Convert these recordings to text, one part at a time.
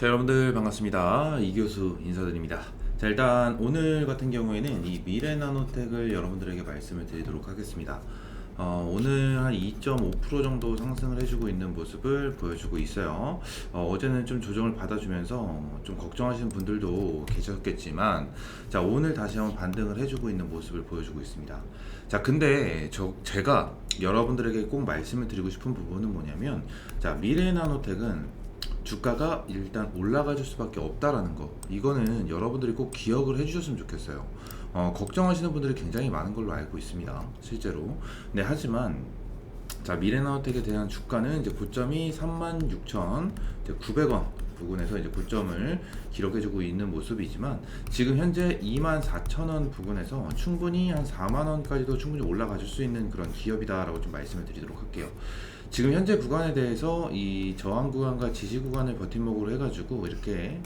자, 여러분들 반갑습니다. 이교수 인사드립니다. 자, 일단 오늘 같은 경우에는 이 미래나노텍을 여러분들에게 말씀을 드리도록 하겠습니다. 오늘 한 2.5% 정도 상승을 해주고 있는 모습을 보여주고 있어요. 어제는 좀 조정을 받아주면서 좀 걱정하시는 분들도 계셨겠지만, 자, 오늘 다시 한번 반등을 해주고 있는 모습을 보여주고 있습니다. 자, 근데 제가 여러분들에게 꼭 말씀을 드리고 싶은 부분은 뭐냐면, 자, 미래나노텍은 주가가 일단 올라가 줄 수밖에 없다라는 거, 이거는 여러분들이 꼭 기억을 해주셨으면 좋겠어요. 걱정하시는 분들이 굉장히 많은 걸로 알고 있습니다, 실제로. 네, 하지만 자, 미래나노텍에 대한 주가는 이제 고점이 36,900원 부근에서 이제 고점을 기록해주고 있는 모습이지만, 지금 현재 24,000원 부근에서 충분히 한 4만원까지도 충분히 올라가줄 수 있는 그런 기업이다라고 좀 말씀을 드리도록 할게요. 지금 현재 구간에 대해서 이 저항 구간과 지지 구간을 버팀목으로 해가지고 이렇게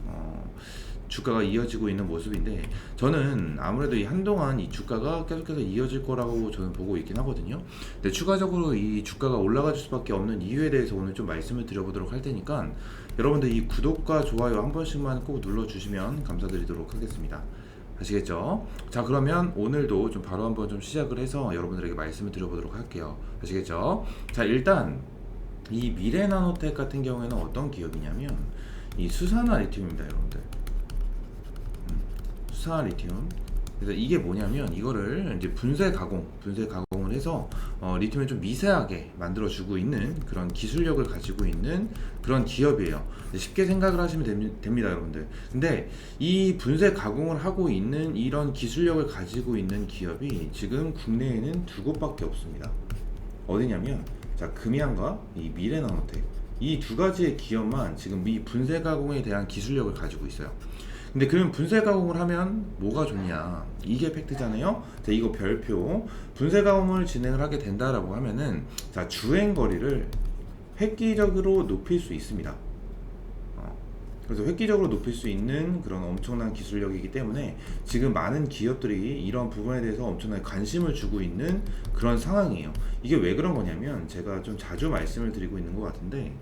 주가가 이어지고 있는 모습인데, 저는 아무래도 이 한동안 이 주가가 계속해서 이어질 거라고 저는 보고 있긴 하거든요. 근데 추가적으로 이 주가가 올라갈 수밖에 없는 이유에 대해서 오늘 좀 말씀을 드려보도록 할 테니까, 여러분들 이 구독과 좋아요 한 번씩만 꼭 눌러주시면 감사드리도록 하겠습니다. 아시겠죠? 자, 그러면 오늘도 좀 바로 한번 좀 시작을 해서 여러분들에게 말씀을 드려보도록 할게요. 아시겠죠? 자, 일단 이 미래나노텍 같은 경우에는 어떤 기업이냐면 이 수산화 리튬입니다, 여러분들. 수산화 리튬. 그래서 이게 뭐냐면, 이거를 이제 분쇄 가공을 해서 리튬을 좀 미세하게 만들어주고 있는 그런 기술력을 가지고 있는 그런 기업이에요. 쉽게 생각을 하시면 됩니다, 여러분들. 근데 이 분쇄 가공을 하고 있는 이런 기술력을 가지고 있는 기업이 지금 국내에는 두 곳밖에 없습니다. 어디냐면, 자, 금양과 이 미래나노텍, 이 두 가지의 기업만 지금 이 분쇄 가공에 대한 기술력을 가지고 있어요. 근데 그러면 분쇄 가공을 하면 뭐가 좋냐, 이게 팩트잖아요. 자, 이거 별표. 분쇄 가공을 진행을 하게 된다라고 하면은, 자, 주행 거리를 획기적으로 높일 수 있습니다. 그래서 획기적으로 높일 수 있는 그런 엄청난 기술력이기 때문에 지금 많은 기업들이 이런 부분에 대해서 엄청나게 관심을 주고 있는 그런 상황이에요. 이게 왜 그런 거냐면, 제가 좀 자주 말씀을 드리고 있는 것 같은데,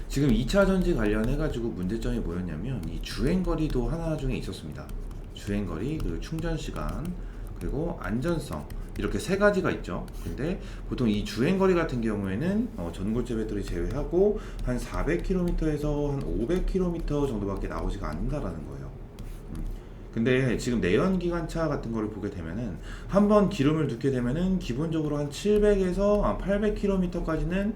지금 2차 전지 관련해 가지고 문제점이 뭐였냐면, 이 주행거리도 하나 중에 있었습니다. 주행거리, 그리고 충전시간, 그리고 안전성, 이렇게 세 가지가 있죠. 근데 보통 이 주행거리 같은 경우에는 전고체 배터리 제외하고 한 400km에서 한 500km 정도밖에 나오지가 않는다라는 거예요. 근데 지금 내연기관차 같은 거를 보게 되면은, 한번 기름을 넣게 되면은 기본적으로 한 700에서 한 800km까지는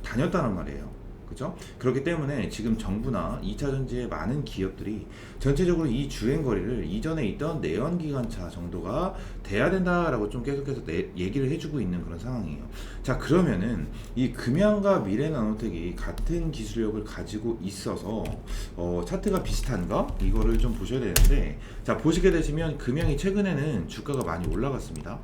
다녔다는 말이에요. 그죠? 그렇기 때문에 지금 정부나 2차 전지의 많은 기업들이 전체적으로 이 주행거리를 이전에 있던 내연기관차 정도가 돼야 된다라고 좀 계속해서 얘기를 해주고 있는 그런 상황이에요. 자, 그러면은 이 금양과 미래나노텍이 같은 기술력을 가지고 있어서 차트가 비슷한가? 이거를 좀 보셔야 되는데, 자, 보시게 되시면 금양이 최근에는 주가가 많이 올라갔습니다.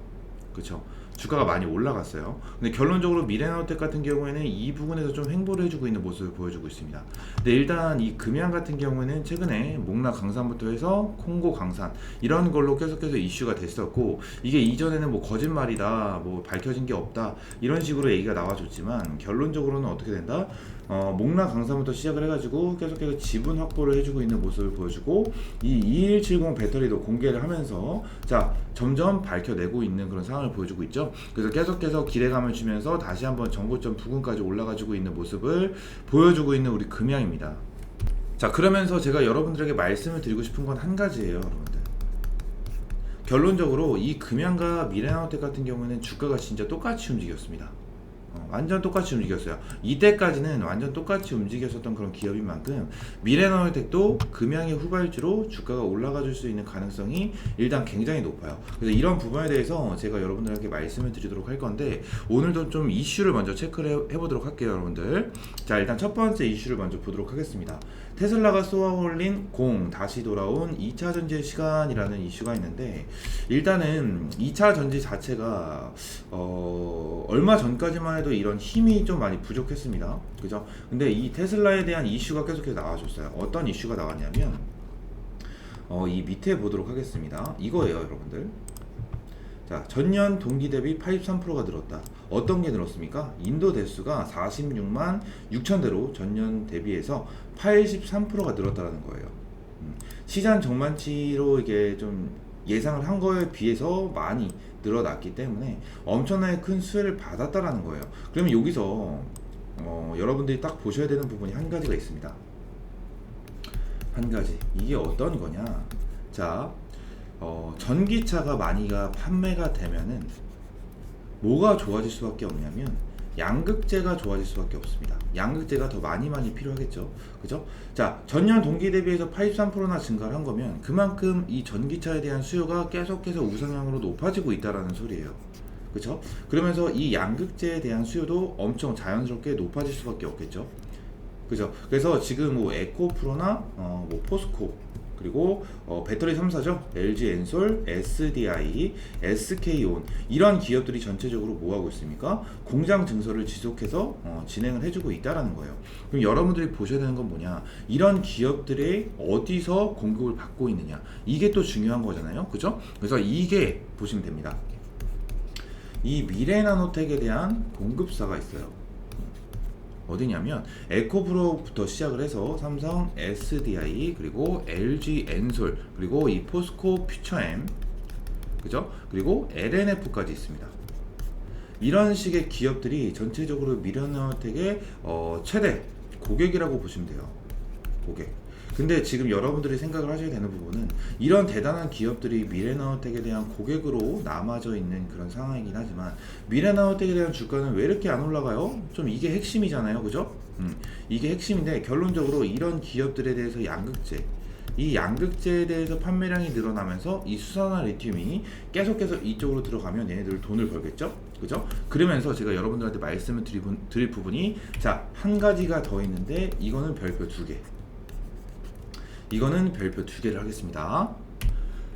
그쵸? 주가가 많이 올라갔어요. 근데 결론적으로 미래나노텍 같은 경우에는 이 부분에서 좀 횡보를 해주고 있는 모습을 보여주고 있습니다. 근데 일단 이 금양 같은 경우에는 최근에 목락 강산부터 해서 콩고 강산, 이런 걸로 계속해서 이슈가 됐었고, 이게 이전에는 뭐 거짓말이다, 뭐 밝혀진 게 없다, 이런 식으로 얘기가 나와줬지만, 결론적으로는 어떻게 된다? 목락 강산부터 시작을 해가지고 계속해서 지분 확보를 해주고 있는 모습을 보여주고, 이 2170 배터리도 공개를 하면서, 자, 점점 밝혀내고 있는 그런 상황을 보여주고 있죠. 그래서 계속해서 기대감을 주면서 다시 한번 전고점 부근까지 올라가지고 있는 모습을 보여주고 있는 우리 금양입니다. 자, 그러면서 제가 여러분들에게 말씀을 드리고 싶은 건 한 가지예요, 여러분들. 결론적으로 이 금양과 미래나노텍 같은 경우에는 주가가 진짜 똑같이 움직였습니다. 완전 똑같이 움직였어요. 이때까지는 완전 똑같이 움직였었던 그런 기업인 만큼, 미래나노텍도 금양의 후발주로 주가가 올라가 줄 수 있는 가능성이 일단 굉장히 높아요. 그래서 이런 부분에 대해서 제가 여러분들에게 말씀을 드리도록 할 건데, 오늘도 좀 이슈를 먼저 체크를 해보도록 할게요, 여러분들. 자, 일단 첫 번째 이슈를 먼저 보도록 하겠습니다. 테슬라가 쏘아올린 다시 돌아온 2차 전지의 시간이라는 이슈가 있는데, 일단은 2차 전지 자체가 얼마 전까지만 해도 이런 힘이 좀 많이 부족했습니다. 그죠? 근데 이 테슬라에 대한 이슈가 계속해서 나와줬어요. 어떤 이슈가 나왔냐면, 이 밑에 보도록 하겠습니다. 이거예요, 여러분들. 자, 전년 동기 대비 83%가 늘었다. 어떤 게 늘었습니까? 인도 대수가 46만 6천 대로 전년 대비해서 83%가 늘었다는 거예요. 시장 전망치로 이게 좀 예상을 한 거에 비해서 많이 늘어났기 때문에 엄청나게 큰 수혜를 받았다라는 거예요. 그러면 여기서 여러분들이 딱 보셔야 되는 부분이 한 가지가 있습니다. 한 가지. 이게 어떤 거냐? 자, 전기차가 많이가 판매가 되면은 뭐가 좋아질 수밖에 없냐면 양극재가 좋아질 수밖에 없습니다. 양극재가 더 많이 필요하겠죠. 그죠? 자, 전년 동기 대비해서 83%나 증가를 한 거면 그만큼 이 전기차에 대한 수요가 계속해서 우상향으로 높아지고 있다라는 소리예요. 그죠? 그러면서 이 양극재에 대한 수요도 엄청 자연스럽게 높아질 수밖에 없겠죠. 그죠? 그래서 지금 뭐 에코프로나 뭐 포스코 그리고 배터리 3사죠. LG 엔솔, SDI, SK온 이런 기업들이 전체적으로 뭐 하고 있습니까? 공장 증설을 지속해서 진행을 해주고 있다라는 거예요. 그럼 여러분들이 보셔야 되는 건 뭐냐? 이런 기업들이 어디서 공급을 받고 있느냐? 이게 또 중요한 거잖아요. 그죠? 그래서 이게 보시면 됩니다. 이 미래나노텍에 대한 공급사가 있어요. 어디냐면 에코프로부터 시작을 해서 삼성, SDI 그리고 LG 엔솔 그리고 이 포스코 퓨처엠 그죠? 그리고 LNF까지 있습니다. 이런 식의 기업들이 전체적으로 미래나노텍의 최대 고객이라고 보시면 돼요. 고객. 근데 지금 여러분들이 생각을 하셔야 되는 부분은 이런 대단한 기업들이 미래나노텍에 대한 고객으로 남아져 있는 그런 상황이긴 하지만 미래나노텍에 대한 주가는 왜 이렇게 안 올라가요? 좀 이게 핵심이잖아요. 그죠? 이게 핵심인데 결론적으로 이런 기업들에 대해서 양극재 이 양극재에 대해서 판매량이 늘어나면서 이 수산화 리튬이 계속해서 이쪽으로 들어가면 얘네들 돈을 벌겠죠? 그죠? 그러면서 제가 여러분들한테 말씀을 드릴 부분이 자, 한 가지가 더 있는데 이거는 별표 2개 이거는 별표 2개를 하겠습니다.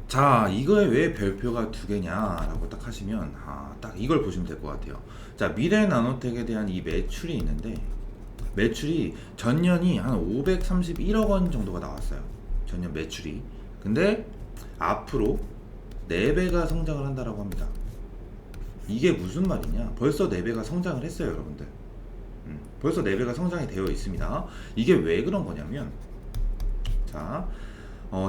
자, 이거에 왜 별표가 2개냐 라고 딱 하시면 딱 이걸 보시면 될 것 같아요. 자, 미래나노텍에 대한 이 매출이 있는데 매출이 전년이 한 531억 원 정도가 나왔어요. 전년 매출이. 근데 앞으로 4배가 성장을 한다라고 합니다. 이게 무슨 말이냐? 벌써 4배가 성장을 했어요, 여러분들. 벌써 4배가 성장이 되어 있습니다. 이게 왜 그런 거냐면 자,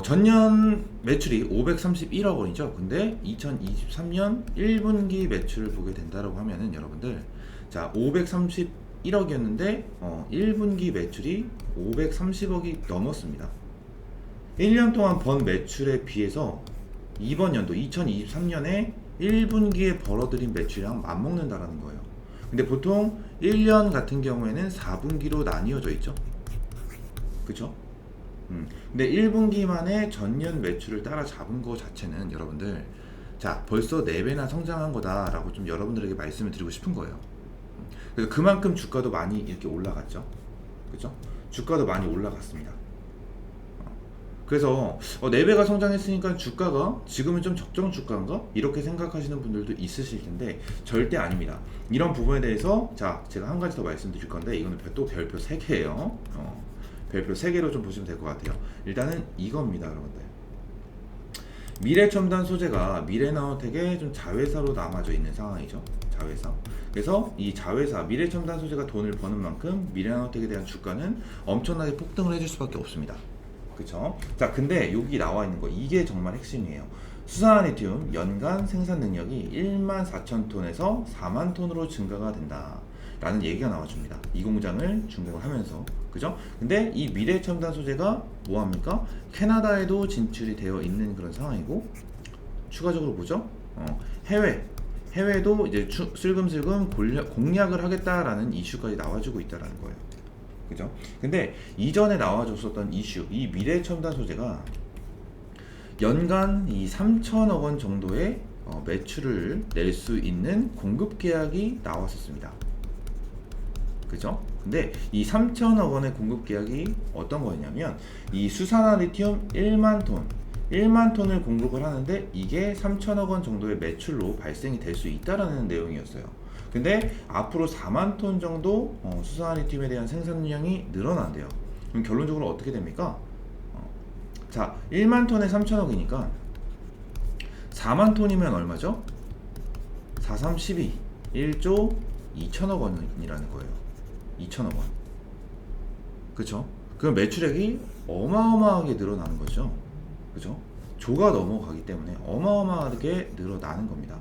전년 매출이 531억 원이죠. 근데 2023년 1분기 매출을 보게 된다라고 하면은 여러분들 자, 531억이었는데 1분기 매출이 530억이 넘었습니다. 1년 동안 번 매출에 비해서 이번 연도 2023년에 1분기에 벌어들인 매출이랑 맞먹는다라는 거예요. 근데 보통 1년 같은 경우에는 4분기로 나뉘어져 있죠. 그쵸? 근데 1분기만에 전년 매출을 따라잡은 거 자체는 여러분들 자 벌써 4배나 성장한 거다라고 좀 여러분들에게 말씀을 드리고 싶은 거예요. 그래서 그만큼 주가도 많이 이렇게 올라갔죠. 그죠? 주가도 많이 올라갔습니다. 그래서 4배가 성장했으니까 주가가 지금은 좀 적정 주가인가? 이렇게 생각하시는 분들도 있으실 텐데 절대 아닙니다. 이런 부분에 대해서 자 제가 한 가지 더 말씀드릴 건데 이거는 또 별표 3개예요. 별표 3개로 좀 보시면 될 것 같아요. 일단은 이겁니다, 여러분들. 미래첨단 소재가 미래나노텍의 좀 자회사로 남아져 있는 상황이죠. 자회사. 그래서 이 자회사, 미래첨단 소재가 돈을 버는 만큼 미래나노텍에 대한 주가는 엄청나게 폭등을 해줄 수밖에 없습니다. 그쵸? 자, 근데 여기 나와 있는 거, 이게 정말 핵심이에요. 수산화 리튬 연간 생산 능력이 14,000톤에서 4만 톤으로 증가가 된다. 라는 얘기가 나와줍니다. 이 공장을 준공을 하면서. 그죠? 근데 이 미래첨단 소재가 뭐합니까? 캐나다에도 진출이 되어 있는 그런 상황이고, 추가적으로 뭐죠? 해외도 이제 슬금슬금 공략을 하겠다라는 이슈까지 나와주고 있다라는 거예요. 그죠? 근데 이전에 나와줬었던 이슈, 이 미래첨단 소재가 연간 이 3천억 원 정도의 매출을 낼 수 있는 공급 계약이 나왔었습니다. 그죠? 근데 이 3천억 원의 공급 계약이 어떤 거였냐면 이 수산화 리튬 1만 톤을 공급을 하는데 이게 3천억 원 정도의 매출로 발생이 될 수 있다라는 내용이었어요. 근데 앞으로 4만 톤 정도 수산화 리튬에 대한 생산량이 늘어난대요. 그럼 결론적으로 어떻게 됩니까? 자, 1만 톤에 3천억이니까 4만 톤이면 얼마죠? 4312 1조 2천억 원이라는 거예요. 2천억 원. 그쵸? 그럼 매출액이 어마어마하게 늘어나는 거죠. 그죠? 조가 넘어가기 때문에 어마어마하게 늘어나는 겁니다.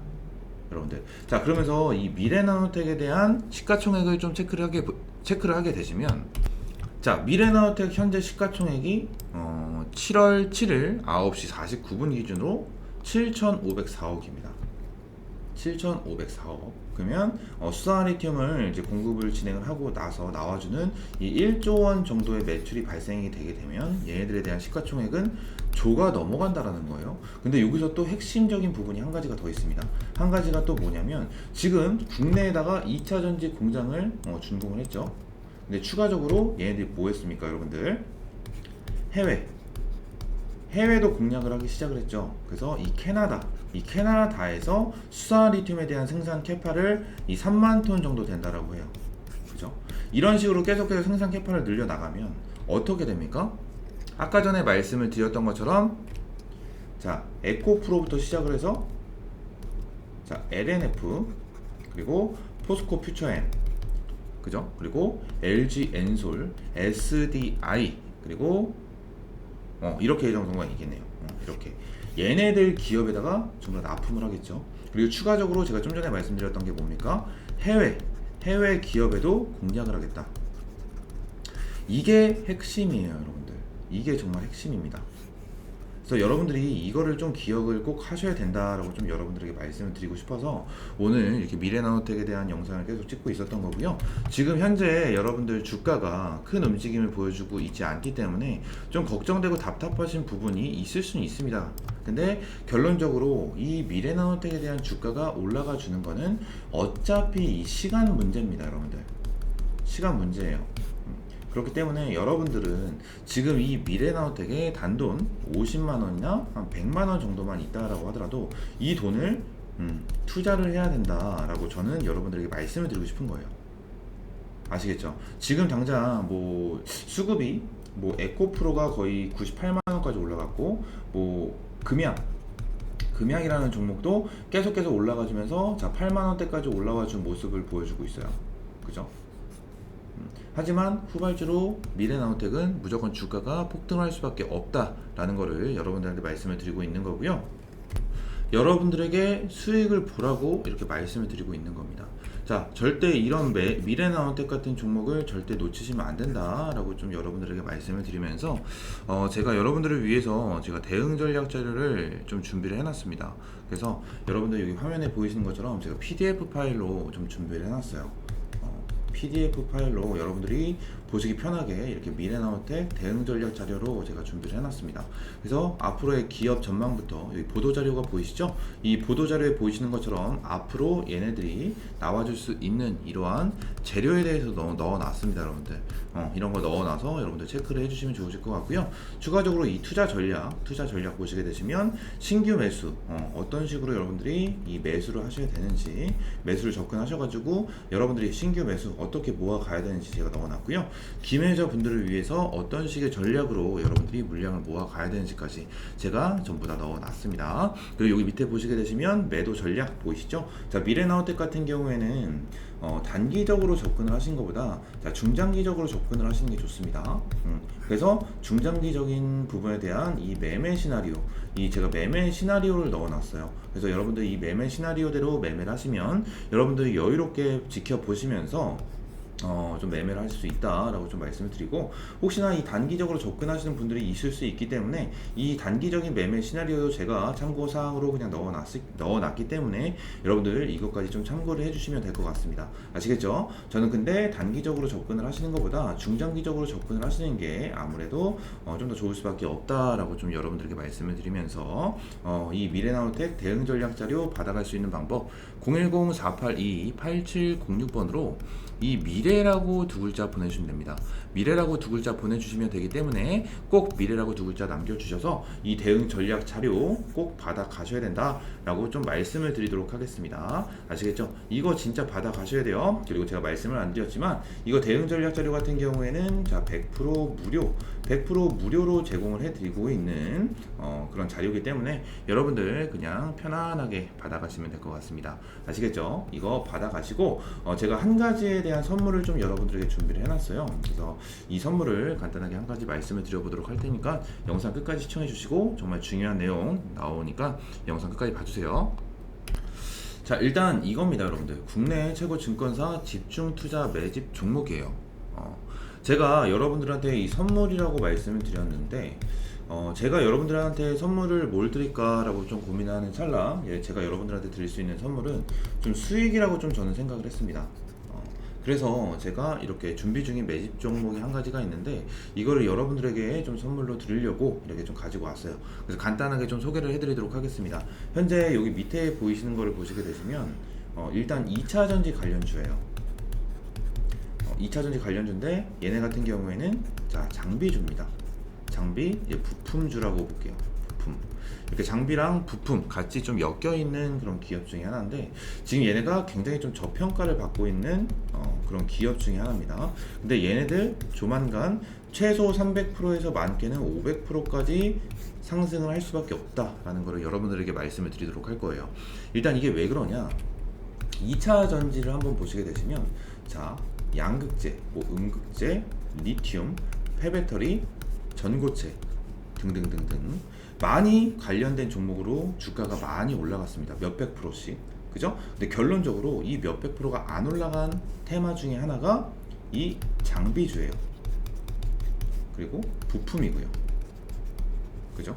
여러분들. 자, 그러면서 이 미래나노텍에 대한 시가총액을 좀 체크를 하게 되시면, 자, 미래나노텍 현재 시가총액이 7월 7일 9시 49분 기준으로 7,504억입니다. 7,504억. 그러면 수산화 리튬을 이제 공급을 진행을 하고 나서 나와주는 이 1조 원 정도의 매출이 발생이 되게 되면 얘네들에 대한 시가총액은 조가 넘어간다라는 거예요. 근데 여기서 또 핵심적인 부분이 한 가지가 더 있습니다. 한 가지가 또 뭐냐면, 지금 국내에다가 2차 전지 공장을 준공을 했죠. 근데 추가적으로 얘네들이 뭐 했습니까, 여러분들? 해외도 공략을 하기 시작을 했죠. 그래서 이 캐나다에서 수산화 리튬에 대한 생산 캐파를 이 3만 톤 정도 된다라고 해요. 그죠? 이런 식으로 계속해서 생산 캐파를 늘려 나가면 어떻게 됩니까? 아까 전에 말씀을 드렸던 것처럼, 자, 에코프로부터 시작을 해서, 자, LNF, 그리고 포스코 퓨처엠, 그죠? 그리고 LG 엔솔, SDI, 그리고 이렇게 정도가 있겠네요. 이렇게 얘네들 기업에다가 전부 다 납품을 하겠죠. 그리고 추가적으로 제가 좀 전에 말씀드렸던 게 뭡니까? 해외 기업에도 공략을 하겠다. 이게 핵심이에요, 여러분들. 이게 정말 핵심입니다. 그래서 여러분들이 이거를 좀 기억을 꼭 하셔야 된다라고 좀 여러분들에게 말씀을 드리고 싶어서 오늘 이렇게 미래나노텍에 대한 영상을 계속 찍고 있었던 거고요. 지금 현재 여러분들 주가가 큰 움직임을 보여주고 있지 않기 때문에 좀 걱정되고 답답하신 부분이 있을 수는 있습니다. 근데 결론적으로 이 미래나노텍에 대한 주가가 올라가 주는 거는 어차피 이 시간 문제입니다, 여러분들. 시간 문제예요. 그렇기 때문에 여러분들은 지금 이 미래나노텍에 단돈 50만원이나 한 100만원 정도만 있다라고 하더라도 이 돈을 투자를 해야 된다라고 저는 여러분들에게 말씀을 드리고 싶은 거예요. 아시겠죠? 지금 당장 뭐 수급이 뭐 에코프로가 거의 98만원까지 올라갔고, 뭐 금양이라는 종목도 계속해서 올라가주면서 자 8만원대까지 올라와 준 모습을 보여주고 있어요. 그죠? 하지만 후발주로 미래나노텍은 무조건 주가가 폭등할 수밖에 없다라는 거를 여러분들한테 말씀을 드리고 있는 거고요. 여러분들에게 수익을 보라고 이렇게 말씀을 드리고 있는 겁니다. 자, 절대 이런 미래나노텍 같은 종목을 절대 놓치시면 안 된다라고 좀 여러분들에게 말씀을 드리면서 제가 여러분들을 위해서 제가 대응 전략 자료를 좀 준비를 해놨습니다. 그래서 여러분들 여기 화면에 보이시는 것처럼 제가 PDF 파일로 좀 준비를 해놨어요. PDF 파일로 여러분들이 보시기 편하게 이렇게 미래나노텍 대응 전략 자료로 제가 준비를 해놨습니다. 그래서 앞으로의 기업 전망부터 여기 보도 자료가 보이시죠? 이 보도 자료에 보이시는 것처럼 앞으로 얘네들이 나와줄 수 있는 이러한 재료에 대해서 넣어놨습니다, 여러분들. 이런 거 넣어놔서 여러분들 체크를 해주시면 좋으실 것 같고요. 추가적으로 이 투자 전략 보시게 되시면 신규 매수 어떤 식으로 여러분들이 이 매수를 하셔야 되는지, 매수를 접근하셔가지고 여러분들이 신규 매수 어떻게 모아 가야 되는지 제가 넣어놨고요. 기매자 분들을 위해서 어떤 식의 전략으로 여러분들이 물량을 모아 가야 되는지까지 제가 전부 다 넣어놨습니다. 그리고 여기 밑에 보시게 되시면 매도 전략 보이시죠? 자, 미래나노텍 같은 경우에는 단기적으로 접근을 하신 것보다 중장기적으로 접근을 하시는 게 좋습니다. 그래서 중장기적인 부분에 대한 이 매매 시나리오, 제가 매매 시나리오를 넣어놨어요. 그래서 여러분들 이 매매 시나리오대로 매매를 하시면 여러분들이 여유롭게 지켜보시면서 좀 매매를 하실 수 있다라고 좀 말씀을 드리고, 혹시나 이 단기적으로 접근하시는 분들이 있을 수 있기 때문에 이 단기적인 매매 시나리오도 제가 참고사항으로 그냥 넣어놨기 때문에 여러분들 이것까지 좀 참고를 해주시면 될 것 같습니다. 아시겠죠? 저는 근데 단기적으로 접근을 하시는 것보다 중장기적으로 접근을 하시는 게 아무래도 좀 더 좋을 수밖에 없다라고 좀 여러분들에게 말씀을 드리면서 이 미래나노텍 대응 전략 자료 받아갈 수 있는 방법 010-482-8706번으로 이 미래라고 두 글자 보내주시면 됩니다. 미래라고 두 글자 보내주시면 되기 때문에 꼭 미래라고 두 글자 남겨주셔서 이 대응 전략 자료 꼭 받아 가셔야 된다 라고 좀 말씀을 드리도록 하겠습니다. 아시겠죠? 이거 진짜 받아 가셔야 돼요. 그리고 제가 말씀을 안 드렸지만 이거 대응 전략 자료 같은 경우에는 자 100% 무료 100% 무료로 제공을 해드리고 있는 그런 자료이기 때문에 여러분들 그냥 편안하게 받아가시면 될 것 같습니다. 아시겠죠? 이거 받아가시고 제가 한 가지에 대한 선물을 좀 여러분들에게 준비를 해놨어요. 그래서 이 선물을 간단하게 한 가지 말씀을 드려보도록 할 테니까 영상 끝까지 시청해 주시고 정말 중요한 내용 나오니까 영상 끝까지 봐주세요. 자, 일단 이겁니다. 여러분들 국내 최고 증권사 집중 투자 매집 종목이에요. 제가 여러분들한테 이 선물이라고 말씀을 드렸는데 제가 여러분들한테 선물을 뭘 드릴까 라고 좀 고민하는 찰나 제가 여러분들한테 드릴 수 있는 선물은 좀 수익이라고 좀 저는 생각을 했습니다. 그래서 제가 이렇게 준비 중인 매집 종목이 한 가지가 있는데 이거를 여러분들에게 좀 선물로 드리려고 이렇게 좀 가지고 왔어요. 그래서 간단하게 좀 소개를 해드리도록 하겠습니다. 현재 여기 밑에 보이시는 거를 보시게 되시면 일단 2차전지 관련주예요. 2차전지 관련주인데 얘네 같은 경우에는 자 장비주입니다. 장비 부품주라고 볼게요. 부품 이렇게 장비랑 부품 같이 좀 엮여 있는 그런 기업 중에 하나인데 지금 얘네가 굉장히 좀 저평가를 받고 있는 그런 기업 중에 하나입니다. 근데 얘네들 조만간 최소 300%에서 많게는 500%까지 상승을 할 수밖에 없다라는 거를 여러분들에게 말씀을 드리도록 할 거예요. 일단 이게 왜 그러냐? 2차 전지를 한번 보시게 되시면 자 양극재, 음극재, 리튬, 폐배터리, 전고체 등등등등 많이 관련된 종목으로 주가가 많이 올라갔습니다. 몇백 프로씩. 그죠? 근데 결론적으로 이 몇백 프로가 안 올라간 테마 중에 하나가 이 장비주예요. 그리고 부품이고요. 그죠?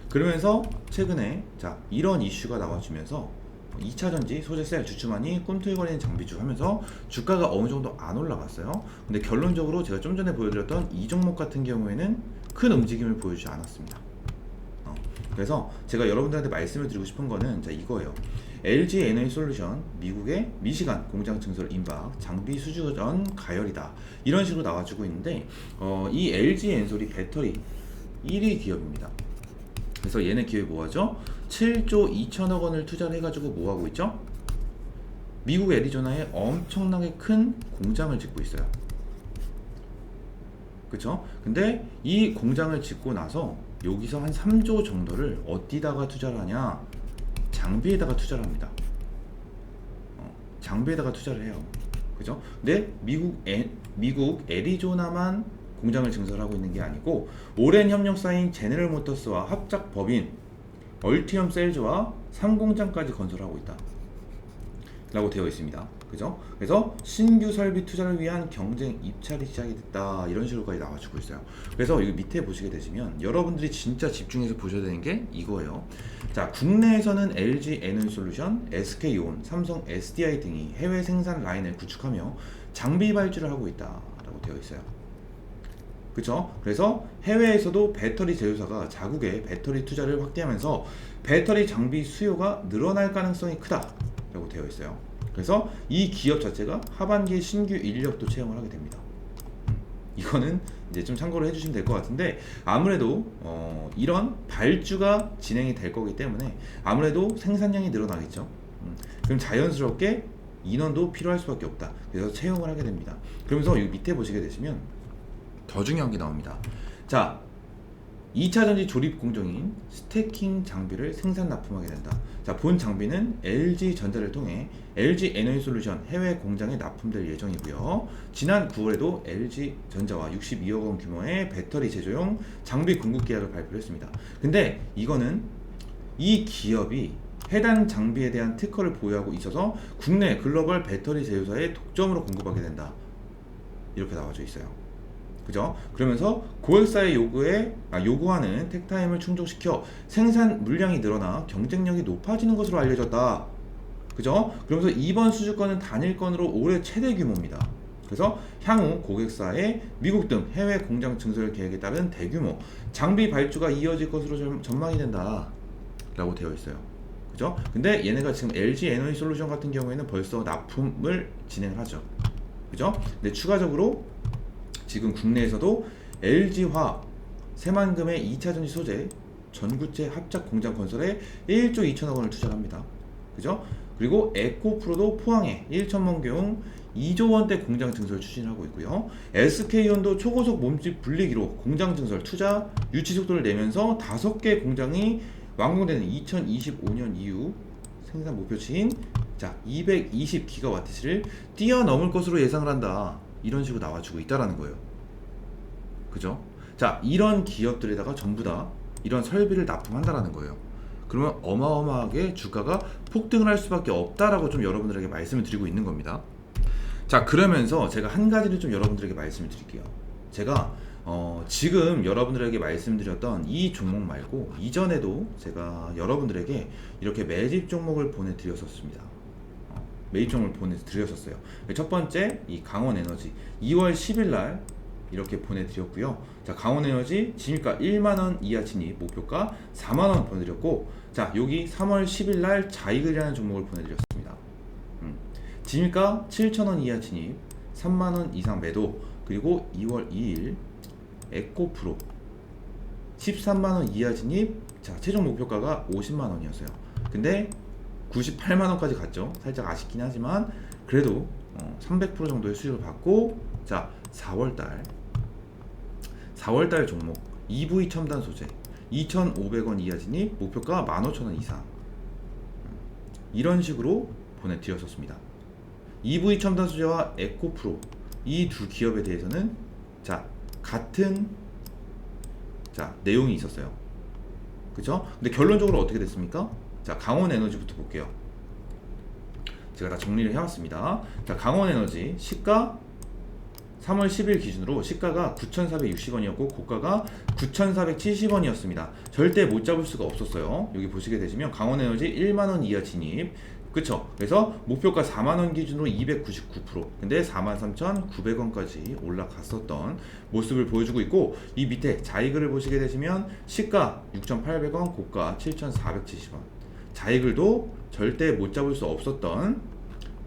그러면서 최근에 자 이런 이슈가 나와주면서 2차전지, 소재셀, 주춤하니 꿈틀거리는 장비주 하면서 주가가 어느 정도 안 올라갔어요. 근데 결론적으로 제가 좀 전에 보여드렸던 이 종목 같은 경우에는 큰 움직임을 보여주지 않았습니다. 그래서 제가 여러분들한테 말씀을 드리고 싶은 거는 자 이거예요. LG 에너지솔루션 미국의 미시간 공장 증설 임박 장비 수주전 가열이다 이런 식으로 나와주고 있는데 이 LG 엔솔이 배터리 1위 기업입니다. 그래서 얘네 기업이 뭐하죠? 7조 2천억 원을 투자를 해가지고 뭐하고 있죠? 미국 애리조나에 엄청나게 큰 공장을 짓고 있어요. 그쵸? 근데 이 공장을 짓고 나서 여기서 한 3조 정도를 어디다가 투자를 하냐? 장비에다가 투자를 합니다. 장비에다가 투자를 해요. 그죠? 근데 미국 애리조나만 공장을 증설하고 있는 게 아니고 오랜 협력사인 제네럴 모터스와 합작 법인 얼티엄 셀즈와 상공장까지 건설하고 있다 라고 되어 있습니다. 그죠? 그래서 신규 설비 투자를 위한 경쟁 입찰이 시작이 됐다 이런 식으로까지 나와주고 있어요. 그래서 여기 밑에 보시게 되시면 여러분들이 진짜 집중해서 보셔야 되는 게 이거예요. 자, 국내에서는 LG 에너지솔루션, SK온, 삼성 SDI 등이 해외 생산 라인을 구축하며 장비 발주를 하고 있다라고 되어 있어요. 그쵸? 그래서 해외에서도 배터리 제조사가 자국의 배터리 투자를 확대하면서 배터리 장비 수요가 늘어날 가능성이 크다라고 되어 있어요. 그래서 이 기업 자체가 하반기에 신규 인력도 채용을 하게 됩니다. 이거는 이제 좀 참고를 해주시면 될 것 같은데 아무래도 이런 발주가 진행이 될 거기 때문에 아무래도 생산량이 늘어나겠죠. 그럼 자연스럽게 인원도 필요할 수밖에 없다. 그래서 채용을 하게 됩니다. 그러면서 여기 밑에 보시게 되시면 더 중요한 게 나옵니다. 자, 2차전지 조립 공정인 스태킹 장비를 생산 납품하게 된다. 자, 본 장비는 LG전자를 통해 LG 에너지솔루션 해외 공장에 납품될 예정이고요. 지난 9월에도 LG전자와 62억 원 규모의 배터리 제조용 장비 공급 계약을 발표했습니다. 근데 이거는 이 기업이 해당 장비에 대한 특허를 보유하고 있어서 국내 글로벌 배터리 제조사에 독점으로 공급하게 된다. 이렇게 나와져 있어요. 그죠? 그러면서 고객사의 요구하는 택타임을 충족시켜 생산 물량이 늘어나 경쟁력이 높아지는 것으로 알려졌다. 그죠? 그러면서 이번 수주권은 단일건으로 올해 최대 규모입니다. 그래서 향후 고객사의 미국 등 해외 공장 증설 계획에 따른 대규모 장비 발주가 이어질 것으로 전망이 된다 라고 되어 있어요. 그죠? 근데 얘네가 지금 LG 에너지솔루션 같은 경우에는 벌써 납품을 진행을 하죠. 그죠? 근데 추가적으로 지금 국내에서도 LG화학 새만금의 2차 전지 소재 전구체 합작 공장 건설에 1조 2천억 원을 투자합니다. 그죠? 그리고 에코프로도 포항에 1천만 개용 2조 원대 공장 증설 추진하고 있고요. SK온도 초고속 몸집 분리기로 공장 증설 투자 유치 속도를 내면서 5개 공장이 완공되는 2025년 이후 생산 목표치인 220기가와트시를 뛰어넘을 것으로 예상을 한다. 이런 식으로 나와주고 있다라는 거예요. 그죠? 자, 이런 기업들에다가 전부 다 이런 설비를 납품한다라는 거예요. 그러면 어마어마하게 주가가 폭등을 할 수밖에 없다라고 좀 여러분들에게 말씀을 드리고 있는 겁니다. 자, 그러면서 제가 한 가지를 좀 여러분들에게 말씀을 드릴게요. 제가 지금 여러분들에게 말씀드렸던 이 종목 말고 이전에도 제가 여러분들에게 이렇게 매집 종목을 보내드렸었습니다. 매입 종목을 보내드렸었어요. 첫 번째 이 강원에너지 2월 10일 날 이렇게 보내드렸고요. 자, 강원에너지 진입가 1만원 이하 진입 목표가 4만원 보내드렸고, 자, 여기 3월 10일 날 자이글이라는 종목을 보내드렸습니다. 진입가 7,000원 이하 진입 3만원 이상 매도. 그리고 2월 2일 에코프로 13만원 이하 진입. 자, 최종 목표가가 50만원이었어요 근데 98만원까지 갔죠. 살짝 아쉽긴 하지만 그래도 300% 정도의 수익을 받고, 자, 4월달 종목 EV 첨단 소재 2,500원 이하 진입 목표가 15,000원 이상. 이런 식으로 보내드렸었습니다. EV 첨단 소재와 에코프로 이 두 기업에 대해서는 자, 같은 내용이 있었어요. 그죠? 근데 결론적으로 어떻게 됐습니까? 자, 강원에너지부터 볼게요. 제가 다 정리를 해왔습니다. 자, 강원에너지 시가 3월 10일 기준으로 시가가 9,460원이었고 고가가 9,470원이었습니다. 절대 못 잡을 수가 없었어요. 여기 보시게 되시면 강원에너지 1만원 이하 진입, 그쵸? 그래서 목표가 4만원 기준으로 299%, 근데 43,900원까지 올라갔었던 모습을 보여주고 있고, 이 밑에 자이글을 보시게 되시면 시가 6,800원, 고가 7,470원. 자이글도 절대 못 잡을 수 없었던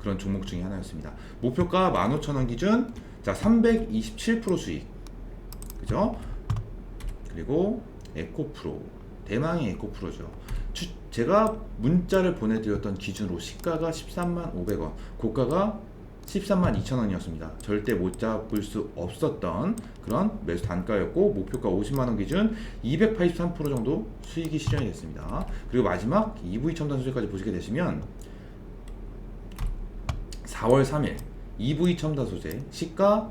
그런 종목 중에 하나였습니다. 목표가 15,000원 기준, 자, 327% 수익, 그죠? 그리고 에코프로, 대망의 에코프로죠. 제가 문자를 보내드렸던 기준으로 시가가 13만 500원, 고가가 13만 2천원이었습니다. 절대 못 잡을 수 없었던 그런 매수 단가였고, 목표가 50만원 기준 283% 정도 수익이 실현이 됐습니다. 그리고 마지막 EV 첨단 소재까지 보시게 되시면 4월 3일 EV 첨단 소재 시가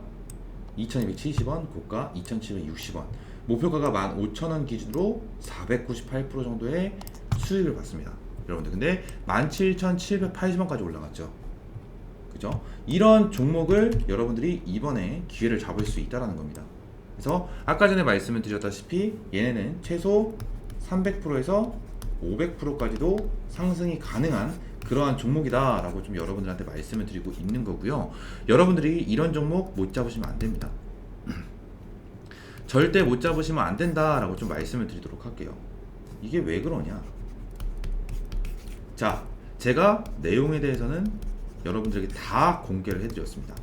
2,270원, 고가 2,760원, 목표가가 15,000원 기준으로 498% 정도의 수익을 받습니다. 여러분들, 근데 17,780원까지 올라갔죠. 그죠? 이런 종목을 여러분들이 이번에 기회를 잡을 수 있다는 겁니다. 그래서 아까 전에 말씀을 드렸다시피 얘네는 최소 300%에서 500%까지도 상승이 가능한 그러한 종목이다 라고 좀 여러분들한테 말씀을 드리고 있는 거고요. 여러분들이 이런 종목 못 잡으시면 안 됩니다. 절대 못 잡으시면 안 된다 라고 좀 말씀을 드리도록 할게요. 이게 왜 그러냐? 자, 제가 내용에 대해서는 여러분들에게 다 공개를 해드렸습니다.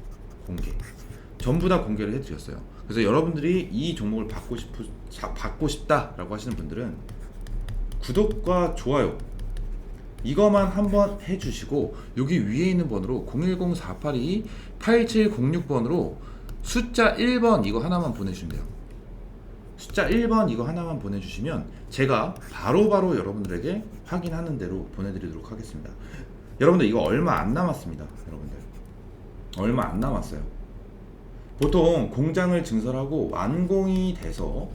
전부 다 공개를 해드렸어요. 그래서 여러분들이 이 종목을 받고 싶다라고 하시는 분들은 구독과 좋아요 이거만 한번 해주시고, 여기 위에 있는 번호로 010-482-8706번으로 숫자 1번 이거 하나만 보내주시면 돼요. 숫자 1번 이거 하나만 보내주시면 제가 바로바로 여러분들에게 확인하는 대로 보내드리도록 하겠습니다. 여러분들 이거 얼마 안 남았습니다. 여러분들 얼마 안 남았어요. 보통 공장을 증설하고 완공이 돼서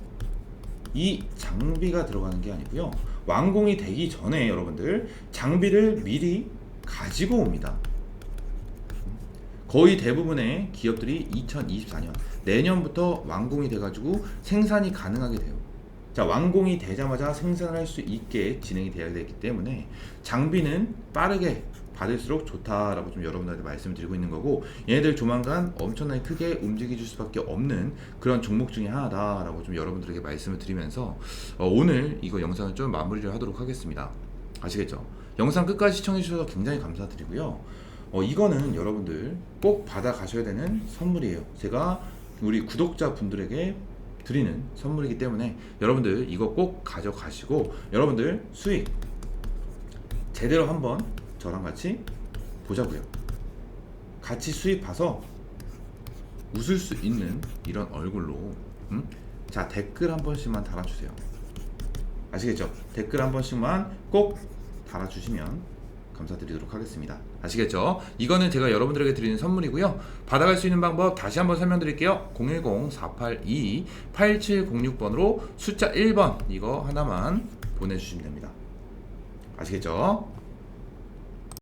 이 장비가 들어가는 게 아니고요, 완공이 되기 전에 여러분들 장비를 미리 가지고 옵니다. 거의 대부분의 기업들이 2024년 내년부터 완공이 돼가지고 생산이 가능하게 돼요. 자, 완공이 되자마자 생산을 할 수 있게 진행이 돼야 되기 때문에 장비는 빠르게 받을수록 좋다라고 좀 여러분들한테 말씀을 드리고 있는 거고, 얘네들 조만간 엄청나게 크게 움직여줄 수밖에 없는 그런 종목 중에 하나다라고 좀 여러분들에게 말씀을 드리면서 오늘 이거 영상을 좀 마무리를 하도록 하겠습니다. 아시겠죠? 영상 끝까지 시청해 주셔서 굉장히 감사드리고요. 이거는 여러분들 꼭 받아 가셔야 되는 선물이에요. 제가 우리 구독자분들에게 드리는 선물이기 때문에 여러분들 이거 꼭 가져가시고 여러분들 수익 제대로 한번 저랑 같이 보자고요. 같이 수익 봐서 웃을 수 있는 이런 얼굴로 자, 댓글 한 번씩만 달아주세요. 아시겠죠? 댓글 한 번씩만 꼭 달아주시면 감사드리도록 하겠습니다. 아시겠죠? 이거는 제가 여러분들에게 드리는 선물이고요. 받아갈 수 있는 방법 다시 한번 설명드릴게요. 010-482-8706번으로 숫자 1번 이거 하나만 보내주시면 됩니다. 아시겠죠?